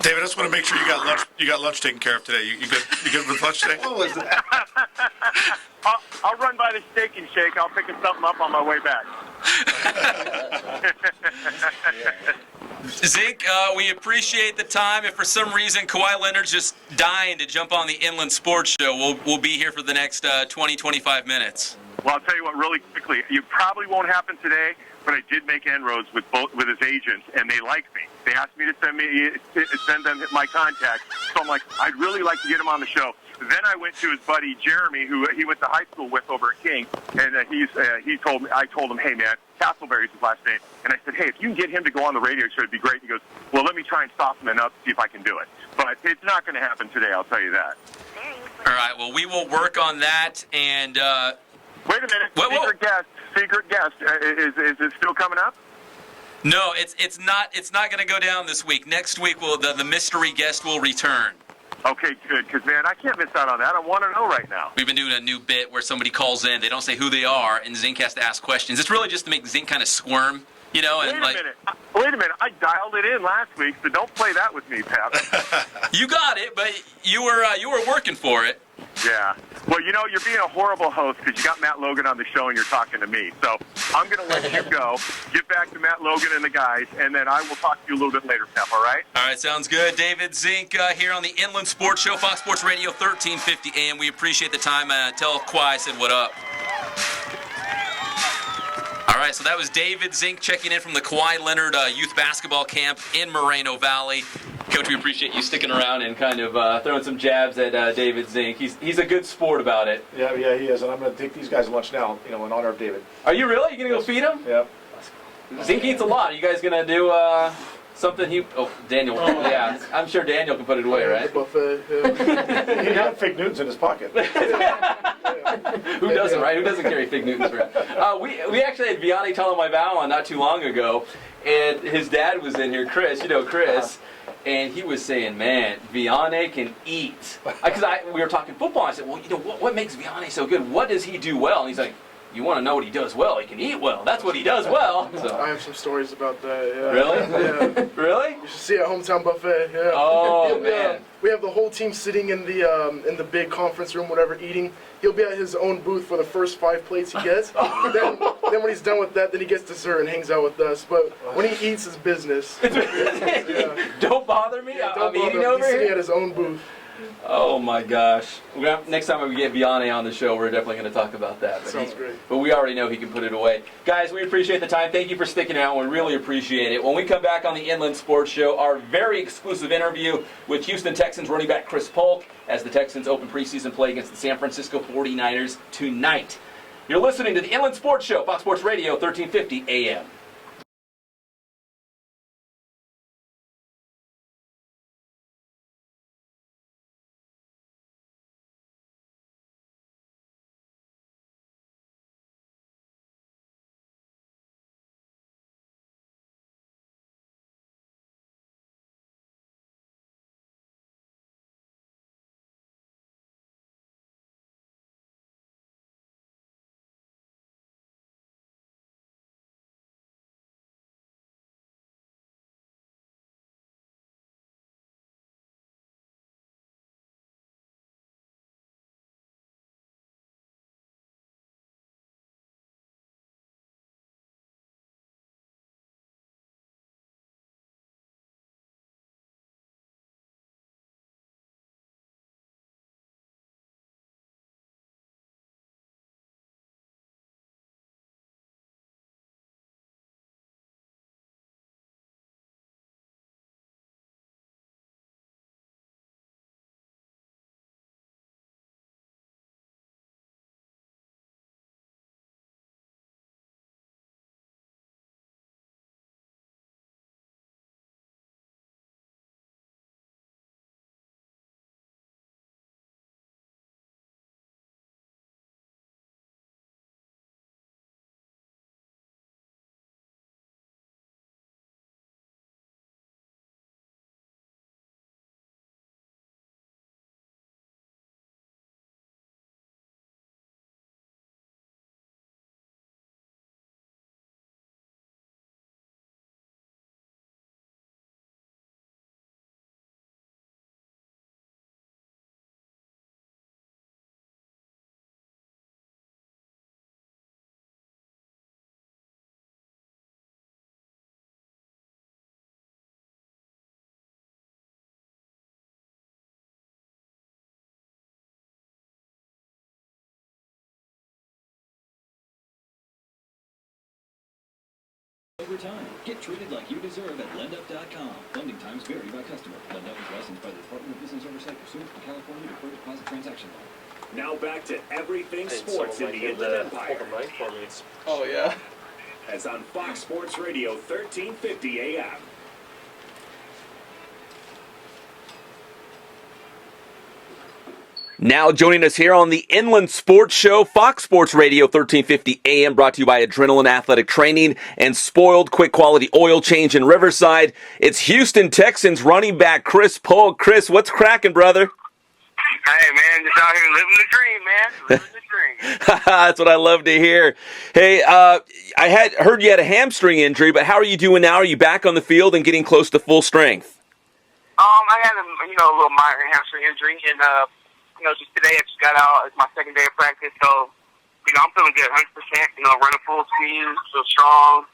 David, I just want to make sure you got lunch taken care of today. You good with lunch today? What was that? I'll run by the Steak and Shake. I'll pick something up on my way back. Zink, we appreciate the time. If for some reason Kawhi Leonard's just dying to jump on the Inland Sports Show, we'll be here for the next 20, 25 minutes. Well, I'll tell you what, really quickly, it probably won't happen today, but I did make inroads with his agents, and they like me. They asked me to send them my contact. So I'm like, I'd really like to get him on the show. Then I went to his buddy Jeremy, who he went to high school with over at King, and I told him, hey man, Castleberry's his last name, and I said, hey, if you can get him to go on the radio show, it'd be great. He goes, well, let me try and soften it up, see if I can do it. But it's not going to happen today, I'll tell you that. All right, well, we will work on that. And wait a minute, secret guest, is it still coming up? No, it's not going to go down this week. Next week, the mystery guest will return. Okay, good, because, man, I can't miss out on that. I want to know right now. We've been doing a new bit where somebody calls in. They don't say who they are, and Zink has to ask questions. It's really just to make Zink kind of squirm, you know. And Wait a minute. I dialed it in last week, so don't play that with me, Pep. You got it, but you were working for it. Yeah. Well, you know, you're being a horrible host because you got Matt Logan on the show and you're talking to me. So I'm going to let you go, get back to Matt Logan and the guys, and then I will talk to you a little bit later, Pep, all right? All right, sounds good. David Zink here on the Inland Sports Show, Fox Sports Radio, 1350 AM. We appreciate the time. Tell Kawhi I said what up. right, so that was David Zink checking in from the Kawhi Leonard youth basketball camp in Moreno Valley. Coach, we appreciate you sticking around and kind of throwing some jabs at David Zink. He's a good sport about it. Yeah, he is, and I'm going to take these guys lunch now, in honor of David. Are you really? You going to go feed him? Yep. Zink eats a lot. Are you guys going to do something Daniel. Yeah, I'm sure Daniel can put it away, right? Buffet, yeah. He had fig Newtons in his pocket. Who doesn't, right? Who doesn't carry fig Newtons around? We actually had Vianney Talamaivao not too long ago, and his dad was in here, Chris. You know Chris. And he was saying, man, Vianney can eat. Because we were talking football. I said, well, what makes Vianney so good? What does he do well? And he's like, you want to know what he does well? He can eat well. That's what he does well. So. I have some stories about that. Yeah. Really? Yeah. Really? You should see it at Hometown Buffet. Yeah. Oh man. We have the whole team sitting in the big conference room, whatever, eating. He'll be at his own booth for the first 5 plates he gets. then when he's done with that, then he gets dessert and hangs out with us. But when he eats, it's business. Yeah. Don't bother me. Yeah, I'm eating over He's sitting here. at his own booth. Oh my gosh. Next time we get Vianney on the show, we're definitely going to talk about that. But Sounds great. But we already know he can put it away. Guys, we appreciate the time. Thank you for sticking out. We really appreciate it. When we come back on the Inland Sports Show, our very exclusive interview with Houston Texans running back Chris Polk as the Texans open preseason play against the San Francisco 49ers tonight. You're listening to the Inland Sports Show, Fox Sports Radio, 1350 AM. Over time. Get treated like you deserve at LendUp.com. Lending times vary by customer. LendUp is licensed by the Department of Business Oversight pursuant to the California Deferred Deposit Transaction Law. Now back to everything sports in the Inland Empire. Oh, yeah. As on Fox Sports Radio, 1350 AM. Now joining us here on the Inland Sports Show, Fox Sports Radio 1350 AM, brought to you by Adrenaline Athletic Training and Spoiled Quick Quality Oil Change in Riverside. It's Houston Texans running back Chris Polk. Chris, what's cracking, brother? Hey, man, just out here living the dream, man. Living the dream. That's what I love to hear. Hey, I had heard you had a hamstring injury, but how are you doing now? Are you back on the field and getting close to full strength? I had a little minor hamstring injury, and just today I just got out. It's my second day of practice, so I'm feeling good, 100%. Running full speed, feel strong,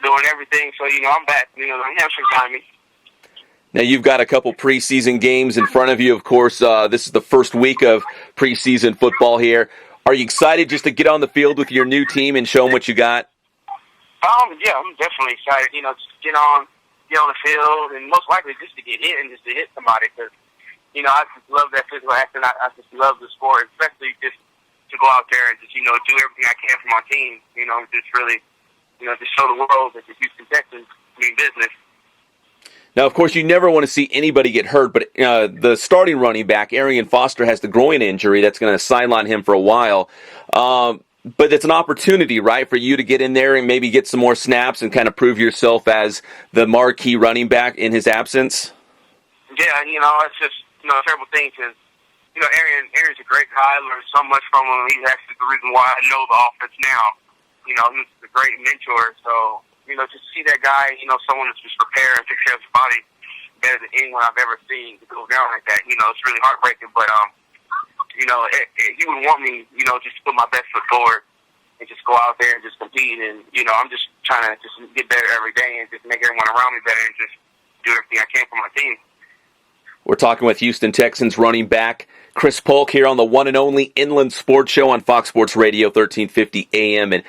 doing everything. So I'm back. The hamstring's behind me. Now, you've got a couple preseason games in front of you, of course. This is the first week of preseason football here. Are you excited just to get on the field with your new team and show them what you got? Yeah, I'm definitely excited. You know, just get on the field, and most likely just to get hit and just to hit somebody. Because you know, I just love that physical action. I just love the sport, especially just to go out there and just do everything I can for my team. You know, just really just show the world that the Houston Texans mean business. Now, of course, you never want to see anybody get hurt, but the starting running back, Arian Foster, has the groin injury that's going to sideline him for a while. But it's an opportunity, right, for you to get in there and maybe get some more snaps and kind of prove yourself as the marquee running back in his absence? Yeah, it's just, a terrible thing because, Arian's a great guy. I learned so much from him. He's actually the reason why I know the offense now. He's a great mentor. So, just see that guy, someone that's just prepared and takes care of his body better than anyone I've ever seen to go down like that. It's really heartbreaking, but, he would want me, just to put my best foot forward and just go out there and just compete. And, I'm just trying to just get better every day and just make everyone around me better and just do everything I can for my team. We're talking with Houston Texans running back Chris Polk here on the one and only Inland Sports Show on Fox Sports Radio, 1350 AM. And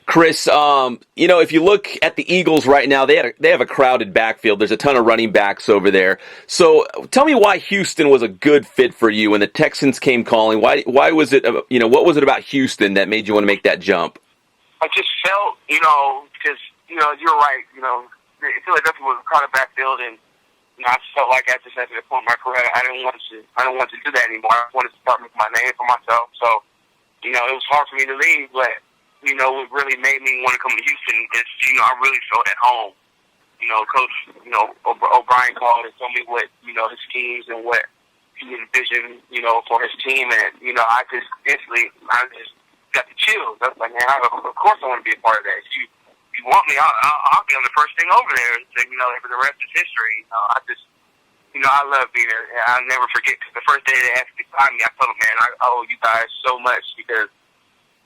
Chris, if you look at the Eagles right now, they have a crowded backfield. There's a ton of running backs over there. So tell me why Houston was a good fit for you when the Texans came calling. Why was it, what was it about Houston that made you want to make that jump? I just felt, because, you're right, Philadelphia was a crowded backfield, and I just felt like at the point in my career, I didn't want to do that anymore. I wanted to start making my name for myself. So, it was hard for me to leave, but what really made me want to come to Houston is, I really felt at home. Coach, O'Brien called and told me what, his schemes and what he envisioned, for his team. And, I just got the chills. I was like, man, of course I want to be a part of that. If you want me, I'll be on the first thing over there. And, for the rest is history. I love being there. I'll never forget, because the first day they asked me to sign me, I told them, man, I owe you guys so much because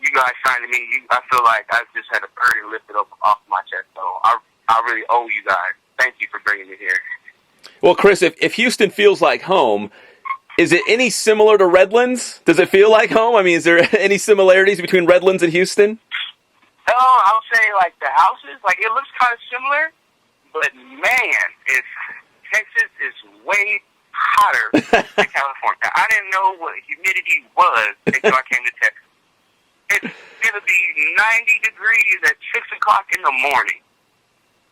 you guys signed to me. I feel like I just had a burden lifted up off my chest. So I really owe you guys. Thank you for bringing me here. Well, Chris, if Houston feels like home, is it any similar to Redlands? Does it feel like home? I mean, is there any similarities between Redlands and Houston? I would say, the houses, it looks kind of similar, but, man, Texas is way hotter than California. I didn't know what humidity was until I came to Texas. It's going to be 90 degrees at 6 o'clock in the morning.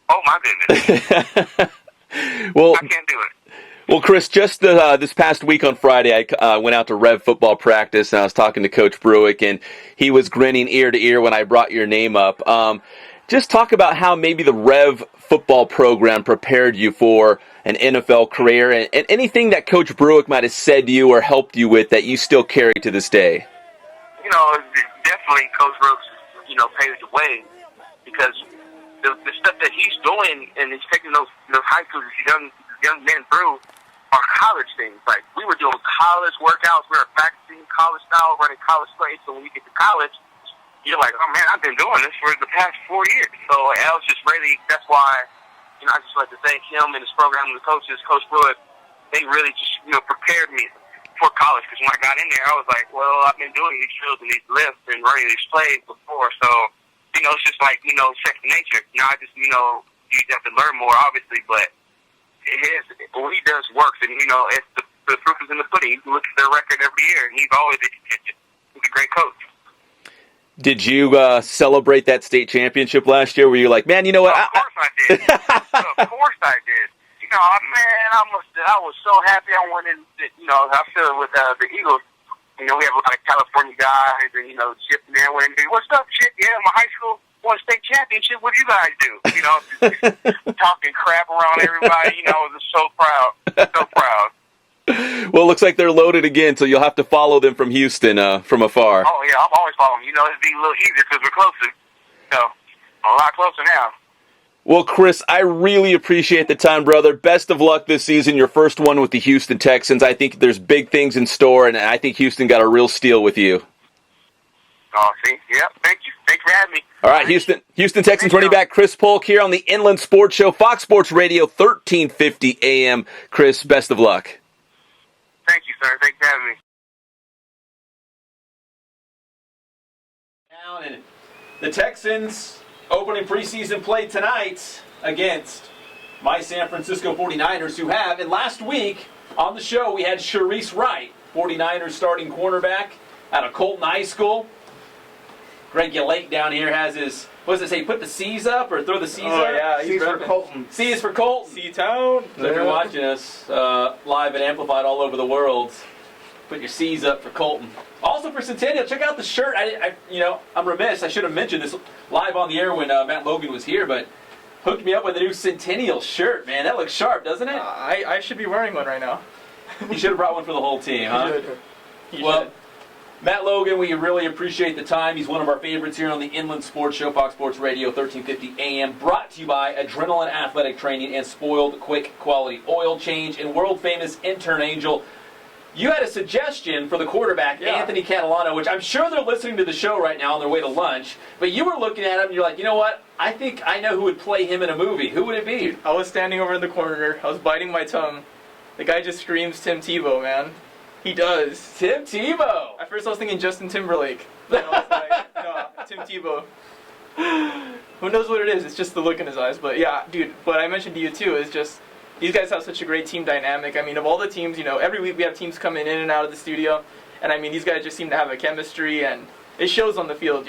Oh, my goodness. Well, I can't do it. Well, Chris, just this past week on Friday, I went out to Rev football practice, and I was talking to Coach Bruick, and he was grinning ear to ear when I brought your name up. Just talk about how maybe the Rev football program prepared you for an NFL career, and anything that Coach Bruick might have said to you or helped you with that you still carry to this day. Definitely Coach Brooks, paved the way, because the stuff that he's doing and he's taking those high schoolers, young men through are college things. Like, we were doing college workouts, we were practicing college style, running college plays. So when you get to college, you're like, oh man, I've been doing this for the past 4 years. So I was just really, that's why, I just like to thank him and his program and the coaches, Coach Bruick. They really just, prepared me for college, because when I got in there, I was like, well, I've been doing these drills and these lifts and running these plays before, so, it's just like, second nature. I just, you have to learn more, obviously, but what he does works, and, it's the proof is in the pudding. You can look at their record every year, and he's always a contention. He's a great coach. Did you celebrate that state championship last year? Were you like, man, you know what? Of course I did. Of course I did. Man, I was so happy. I wanted, I feel with the Eagles. We have a lot of California guys, and Chip and there went, what's up, Chip? Yeah, my high school won a state championship. What do you guys do? Just talking crap around everybody. I was just so proud, so proud. Well, it looks like they're loaded again, so you'll have to follow them from Houston, from afar. Oh yeah, I'm always following them. It'd be a little easier because we're closer. A lot closer now. Well, Chris, I really appreciate the time, brother. Best of luck this season, your first one with the Houston Texans. I think there's big things in store, and I think Houston got a real steal with you. Oh, see? Yep, thank you. Thanks for having me. All right, Houston Texans running back Chris Polk here on the Inland Sports Show, Fox Sports Radio, 1350 AM. Chris, best of luck. Thank you, sir. Thanks for having me. And the Texans opening preseason play tonight against my San Francisco 49ers, who have, and last week on the show we had Sharice Wright, 49ers starting cornerback out of Colton High School. Greg Ulate down here has his, what does it say, put the C's up or throw the C's up? Oh, yeah, C's for Colton. C is for Colton. C-Town. So if you're watching us live and amplified all over the world, put your C's up for Colton. Also for Centennial, check out the shirt. I'm remiss. I should have mentioned this live on the air when Matt Logan was here, but hooked me up with a new Centennial shirt, man. That looks sharp, doesn't it? I should be wearing one right now. You should have brought one for the whole team, huh? You well, should. Matt Logan, we really appreciate the time. He's one of our favorites here on the Inland Sports Show, Fox Sports Radio, 1350 AM, brought to you by Adrenaline Athletic Training and Spoiled Quick Quality Oil Change and world-famous Intern Angel. You had a suggestion for the quarterback, Anthony Catalano, which I'm sure they're listening to the show right now on their way to lunch, but you were looking at him and you're like, you know what? I think I know who would play him in a movie. Who would it be? Dude, I was standing over in the corner. I was biting my tongue. The guy just screams Tim Tebow, man. He does. Tim Tebow. At first I was thinking Justin Timberlake. Then I was like, no, Tim Tebow. Who knows what it is? It's just the look in his eyes. But yeah, dude, what I mentioned to you too is just these guys have such a great team dynamic. I mean, of all the teams, every week we have teams coming in and out of the studio. And I mean, these guys just seem to have a chemistry and it shows on the field,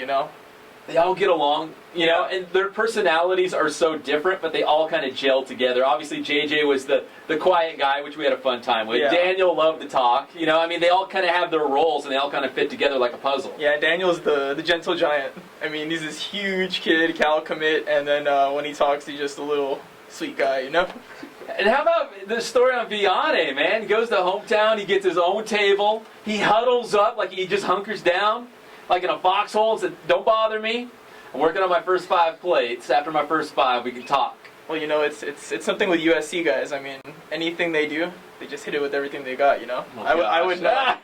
They all get along, and their personalities are so different, but they all kind of gel together. Obviously, JJ was the quiet guy, which we had a fun time with. Yeah. Daniel loved to talk. They all kind of have their roles, and they all kind of fit together like a puzzle. Yeah, Daniel's the gentle giant. I mean, he's this huge kid, Cal commit, and then when he talks, he's just a little sweet guy, And how about the story on Vianney, man? He goes to hometown, he gets his own table, he huddles up like he just hunkers down, like in a foxhole and said, don't bother me. I'm working on my first 5 plates. After my first 5, we can talk. Well, it's something with USC guys. I mean, anything they do, they just hit it with everything they got, Oh, I would not.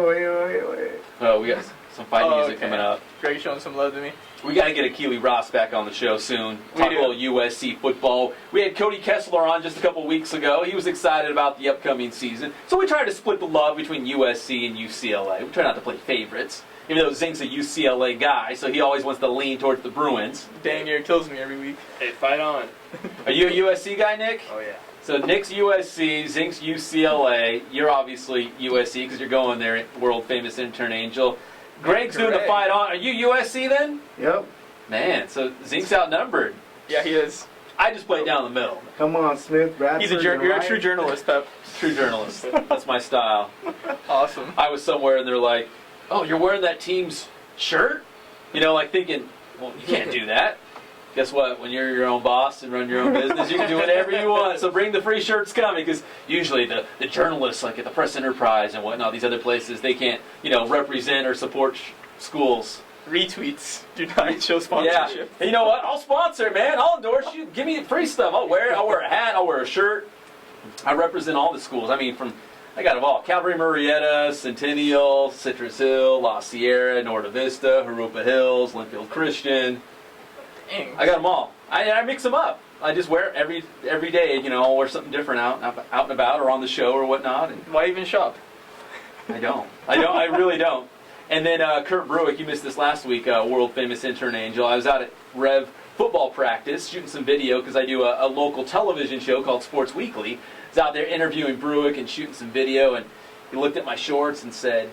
Wait. Oh, we got some fight music coming up. Greg's showing some love to me. We got to get Akili Ross back on the show soon. We Talk do. a little USC football. We had Cody Kessler on just a couple weeks ago. He was excited about the upcoming season. So we tried to split the love between USC and UCLA. We try not to play favorites, even though Zink's a UCLA guy, so he always wants to lean towards the Bruins. Dang near kills me every week. Hey, fight on. Are you a USC guy, Nick? Oh, yeah. So Nick's USC, Zink's UCLA. You're obviously USC because you're going there, world-famous Intern Angel. Greg's doing the fight on. Are you USC then? Yep. Man, so Zink's outnumbered. Yeah, he is. I just play down the middle. Come on, Smith. Bradford, You're a true journalist, Pep. True journalist. That's my style. Awesome. I was somewhere and they're like, oh, you're wearing that team's shirt? Like thinking, well, you can't do that. Guess what? When you're your own boss and run your own business, you can do whatever you want. So bring the free shirts coming, because usually the journalists, like at the Press Enterprise and whatnot, these other places, they can't, represent or support schools. Retweets do not show sponsorship. Yeah. And you know what? I'll sponsor it, man. I'll endorse you. Give me free stuff. I'll wear it. I'll wear a hat. I'll wear a shirt. I represent all the schools. I got them all. Calvary Murrieta, Centennial, Citrus Hill, La Sierra, Norta Vista, Harupa Hills, Linfield Christian. Dang. I got them all. I mix them up. I just wear it every day. I'll wear something different out and about or on the show or whatnot. And why even shop? I don't. I really don't. And then Kurt Bruick, you missed this last week, world-famous Intern Angel. I was out at Rev football practice shooting some video because I do a local television show called Sports Weekly. I was out there interviewing Bruick and shooting some video, and he looked at my shorts and said,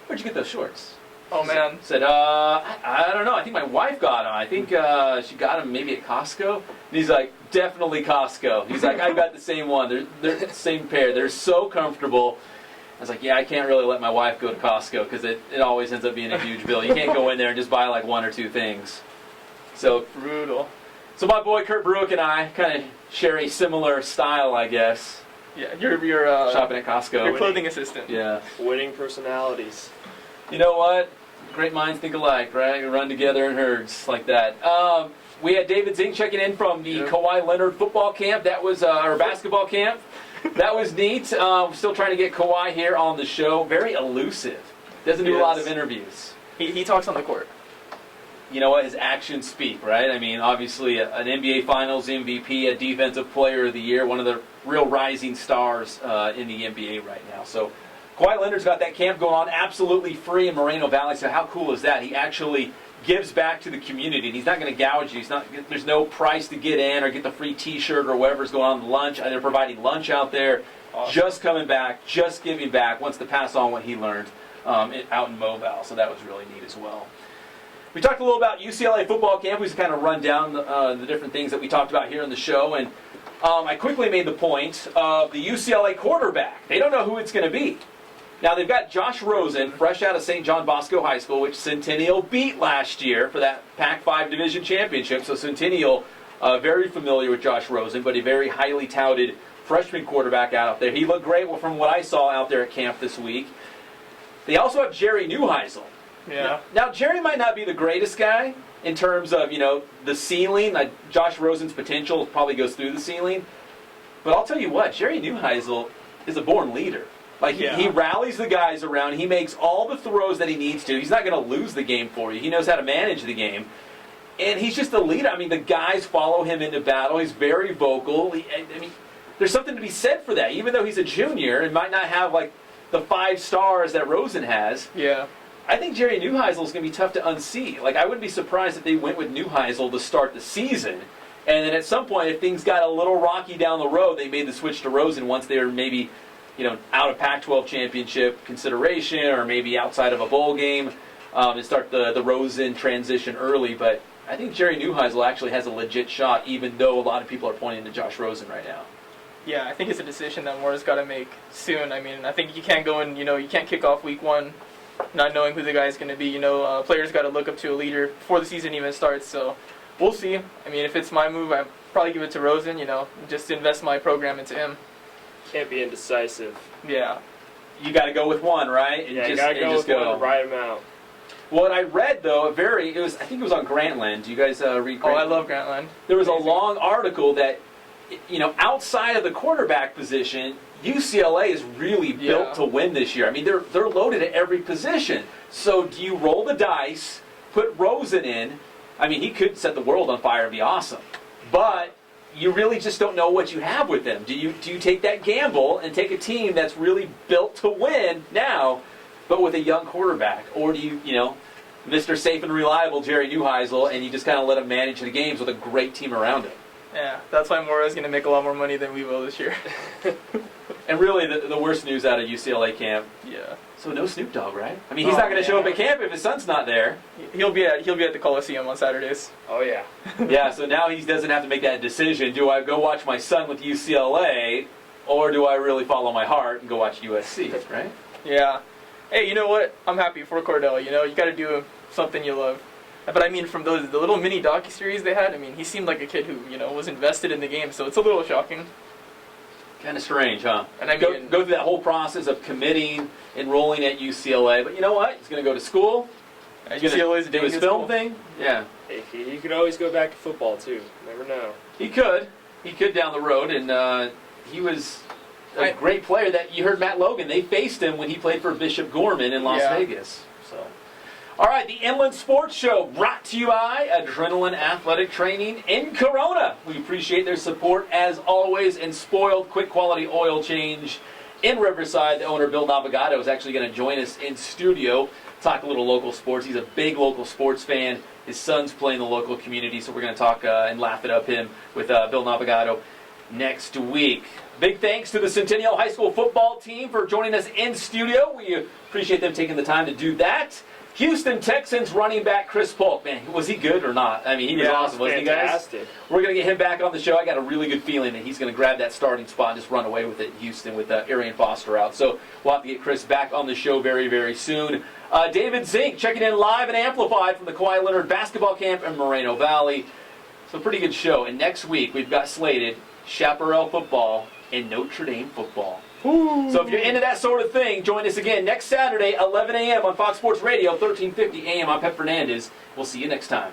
where'd you get those shorts? Oh, man. Said, I don't know. I think my wife got them. I think she got them maybe at Costco. And he's like, definitely Costco. He's like, I've got the same one. They're the same pair. They're so comfortable. I was like, yeah, I can't really let my wife go to Costco because it always ends up being a huge bill. You can't go in there and just buy like 1 or 2 things. So brutal. So my boy Kurt Bruick and I kind of share a similar style, I guess. Yeah, you're shopping at Costco. Your clothing assistant. Yeah. Winning personalities. You know what? Great minds think alike, right? We run together in herds like that. We had David Zink checking in from the Kawhi Leonard football camp. That was our basketball camp. That was neat. We're still trying to get Kawhi here on the show. Very elusive. Doesn't do a lot of interviews. He talks on the court. You know what? His actions speak, right? Obviously an NBA Finals MVP, a Defensive Player of the Year, one of the real rising stars in the NBA right now. So Kawhi Leonard's got that camp going on absolutely free in Moreno Valley. So how cool is that? He actually gives back to the community, and he's not going to gouge you. There's no price to get in or get the free T-shirt or whatever's going on lunch. They're providing lunch out there. Awesome. Just coming back, just giving back, wants to pass on what he learned out in Mobile. So that was really neat as well. We talked a little about UCLA football camp. We just kind of run down the different things that we talked about here on the show. And I quickly made the point of the UCLA quarterback. They don't know who it's going to be. Now, they've got Josh Rosen, fresh out of St. John Bosco High School, which Centennial beat last year for that Pac-5 Division Championship. So Centennial, very familiar with Josh Rosen, but a very highly touted freshman quarterback out there. He looked great from what I saw out there at camp this week. They also have Jerry Neuheisel. Yeah. Now, Jerry might not be the greatest guy in terms of, the ceiling. Josh Rosen's potential probably goes through the ceiling. But I'll tell you what, Jerry Neuheisel is a born leader. He rallies the guys around. He makes all the throws that he needs to. He's not going to lose the game for you. He knows how to manage the game. And he's just a leader. I mean, the guys follow him into battle. He's very vocal. There's something to be said for that. Even though he's a junior and might not have, the 5 stars that Rosen has. Yeah. I think Jerry Neuheisel is going to be tough to unseat. I wouldn't be surprised if they went with Neuheisel to start the season. And then at some point, if things got a little rocky down the road, they made the switch to Rosen once they were maybe out of Pac-12 championship consideration or maybe outside of a bowl game and start the Rosen transition early. But I think Jerry Neuheisel actually has a legit shot, even though a lot of people are pointing to Josh Rosen right now. Yeah, I think it's a decision that Moore's got to make soon. I mean, I think you can't go and, you can't kick off week 1 not knowing who the guy's going to be. Players got to look up to a leader before the season even starts. So we'll see. I mean, if it's my move, I'd probably give it to Rosen, just invest my program into him. Can't be indecisive. Yeah. You got to go with one, right? You got to go with one to ride him out. What I read, though, I think it was on Grantland. Do you guys read Grantland? Oh, I love Grantland. There was a long article that, outside of the quarterback position, UCLA is really built to win this year. I mean, they're loaded at every position. So do you roll the dice, put Rosen in? I mean, he could set the world on fire and be awesome. But you really just don't know what you have with them. Do you take that gamble and take a team that's really built to win now, but with a young quarterback? Or do you, Mr. Safe and Reliable Jerry Neuheisel, and you just kind of let him manage the games with a great team around him? Yeah, that's why Mora's going to make a lot more money than we will this year. And really, the worst news out of UCLA camp. Yeah. So no Snoop Dogg, right? I mean, he's not going to show up at camp if his son's not there. He'll be at the Coliseum on Saturdays. Oh yeah. Yeah. So now he doesn't have to make that decision. Do I go watch my son with UCLA, or do I really follow my heart and go watch USC? Right? Yeah. Hey, you know what? I'm happy for Cordell. You got to do something you love. But I mean, from the little mini docuseries they had, I mean, he seemed like a kid who was invested in the game. So it's a little shocking. Kind of strange, huh? And I mean, go through that whole process of committing, enrolling at UCLA. But you know what? He's going to go to school. He's going to do his film thing. Yeah. Hey, he could always go back to football too. Never know. He could down the road, and he was a great player. That you heard Matt Logan. They faced him when he played for Bishop Gorman in Las Vegas. So. All right, the Inland Sports Show brought to you by Adrenaline Athletic Training in Corona. We appreciate their support as always, and Spoiled Quick Quality Oil Change in Riverside. The owner, Bill Navigado, is actually going to join us in studio, talk a little local sports. He's a big local sports fan. His son's playing the local community, so we're going to talk and laugh it up him with Bill Navigado next week. Big thanks to the Centennial High School football team for joining us in studio. We appreciate them taking the time to do that. Houston Texans running back Chris Polk. Man, was he good or not? I mean, he was awesome, wasn't he, guys? We're going to get him back on the show. I got a really good feeling that he's going to grab that starting spot and just run away with it in Houston with Arian Foster out. So we'll have to get Chris back on the show very, very soon. David Zink checking in live and amplified from the Kawhi Leonard basketball camp in Moreno Valley. So pretty good show. And next week we've got slated Chaparral football and Notre Dame football. Ooh. So if you're into that sort of thing, join us again next Saturday, 11 a.m. on Fox Sports Radio, 1350 a.m. I'm Pep Fernandez. We'll see you next time.